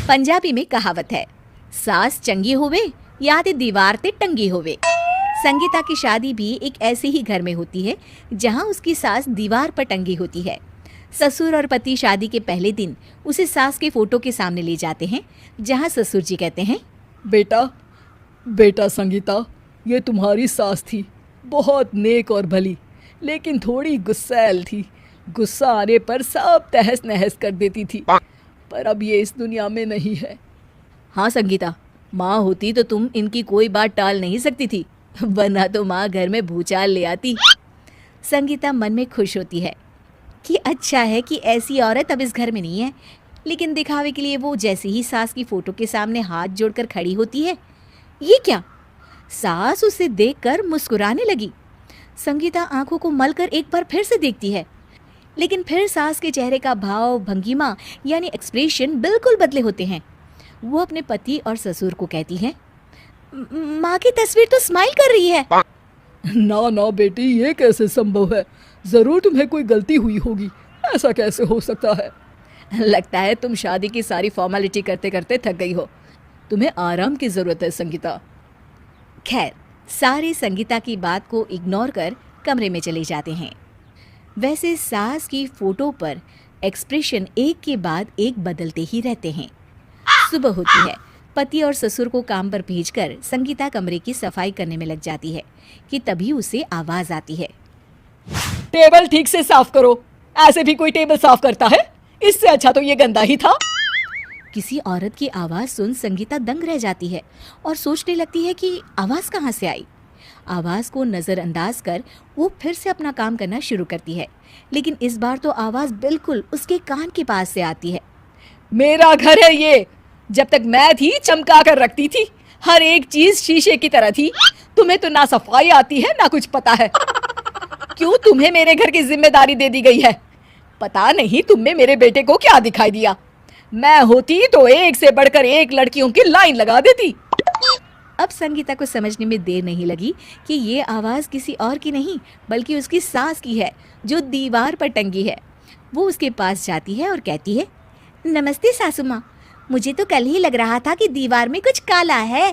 पंजाबी में कहावत है, सास चंगी होवे या ते दीवार ते टंगी होवे। संगीता की शादी भी एक ऐसे ही घर में होती है जहां उसकी सास दीवार पर टंगी होती है। ससुर और पति शादी के पहले दिन उसे सास के फोटो के सामने ले जाते हैं, जहां ससुर जी कहते हैं, बेटा बेटा संगीता, ये तुम्हारी सास थी, बहुत नेक और भली, लेकिन थोड़ी गुस्सैल थी। गुस्सा आने पर सब तहस नहस कर देती थी, पर अब ये इस दुनिया में नहीं है। हाँ संगीता, माँ होती तो तुम इनकी कोई बात टाल नहीं सकती थी, वरना तो माँ घर में भूचाल ले आती। संगीता मन में खुश होती है कि अच्छा है कि ऐसी औरत अब इस घर में नहीं है, लेकिन दिखावे के लिए वो जैसे ही सास की फोटो के सामने हाथ जोड़कर खड़ी होती है, ये क्या? सास उसे देखकर मुस्कुराने लगी। संगीता आंखों को मलकर एक बार फिर से देखती है, लेकिन फिर सास के चेहरे का भाव, भंगिमा यानी एक्सप्रेशन बिल्कुल बदले होते हैं। वो अपने पति और ससुर को कहती है, माँ की तस्वीर तो स्माइल कर रही है। ना ना बेटी, ये कैसे संभव है? जरूर तुम्हें कोई गलती हुई होगी, ऐसा कैसे हो सकता है? लगता है तुम शादी की सारी फॉर्मेलिटी करते करते थक गई हो, तुम्हें आराम की जरूरत है संगीता। खैर, सारे संगीता की बात को इग्नोर कर कमरे में चले जाते हैं। वैसे सास की फोटो पर एक्सप्रेशन एक के बाद एक बदलते ही रहते हैं। सुबह होती है, पति और ससुर को काम पर भेजकर संगीता कमरे की सफाई करने में लग जाती है कि तभी उसे आवाज आती है, टेबल ठीक से साफ करो। ऐसे भी कोई टेबल साफ करता है? इससे अच्छा तो ये गंदा ही था। किसी औरत की आवाज सुन संगीता दंग रह जाती है और सोचने लगती है कि आवाज कहाँ से आई। आवाज को नजरअंदाज कर वो फिर से अपना काम करना शुरू करती है, लेकिन इस बार तो आवाज बिल्कुल उसके कान के पास से आती है। मेरा घर है ये, जब तक मैं थी चमका कर रखती थी, हर एक चीज शीशे की तरह थी। तुम्हें तो ना सफाई आती है ना कुछ पता है। क्यों तुम्हें मेरे घर की जिम्मेदारी दे दी गई है? पता नहीं तुमने मेरे बेटे को क्या दिखाई दिया। मैं होती तो एक से बढ़कर एक लड़कियों की लाइन लगा देती। अब संगीता को समझने में देर नहीं लगी कि ये आवाज किसी और की नहीं बल्कि उसकी सास की है, जो दीवार पर टंगी है। वो उसके पास जाती है और कहती है, नमस्ते सासू माँ, मुझे तो कल ही लग रहा था कि दीवार में कुछ काला है।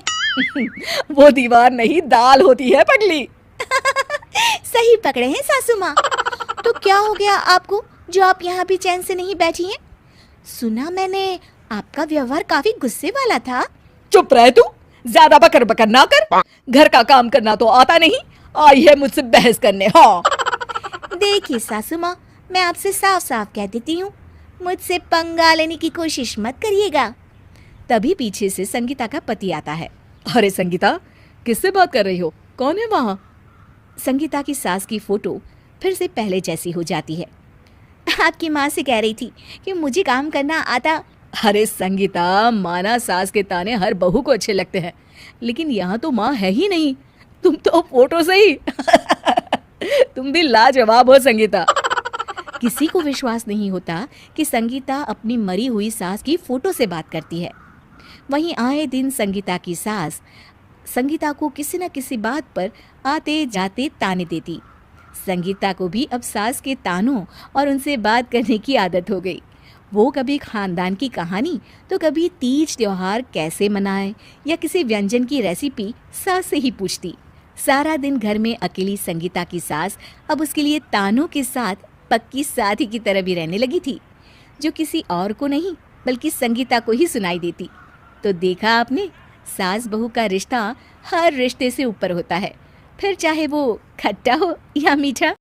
वो दीवार नहीं, दाल होती है पगली। सही पकड़े हैं सासू माँ। तो क्या हो गया आपको जो आप यहाँ भी चैन से नहीं बैठी हैं? सुना मैंने आपका व्यवहार काफी गुस्से वाला था। चुप रह तू, ज्यादा बकर बकर ना कर। घर का काम करना तो आता नहीं, आई है मुझसे बहस करने। हाँ देखिए सासू माँ, मैं आपसे साफ साफ कह देती हूँ, मुझसे पंगा लेने की कोशिश मत करिएगा। तभी पीछे से संगीता का पति आता है। अरे संगीता, किससे बात कर रही हो? कौन है वहाँ? संगीता की सास की फोटो फिर से पहले जैसी हो जाती है। आपकी माँ से कह रही थी कि मुझे काम करना आता। अरे संगीता, माना सास के ताने हर बहू को अच्छे लगते हैं, लेकिन यहाँ तो माँ है ही नहीं, तुम तो फोटो से ही। तुम भी लाजवाब हो संगीता। किसी को विश्वास नहीं होता कि संगीता अपनी मरी हुई सास की फोटो से बात करती है। वहीं आए दिन संगीता की सास संगीता को किसी न किसी बात पर आते जाते ताने देती। संगीता को भी अब सास के तानों और उनसे बात करने की आदत हो गई। वो कभी खानदान की कहानी तो कभी तीज त्योहार कैसे मनाए या किसी व्यंजन की रेसिपी सास से ही पूछती। सारा दिन घर में अकेली संगीता की सास अब उसके लिए तानों के साथ पक्की साथी की तरह भी रहने लगी थी, जो किसी और को नहीं बल्कि संगीता को ही सुनाई देती। तो देखा आपने, सास बहू का रिश्ता हर रिश्ते से ऊपर होता है, फिर चाहे वो खट्टा हो या मीठा।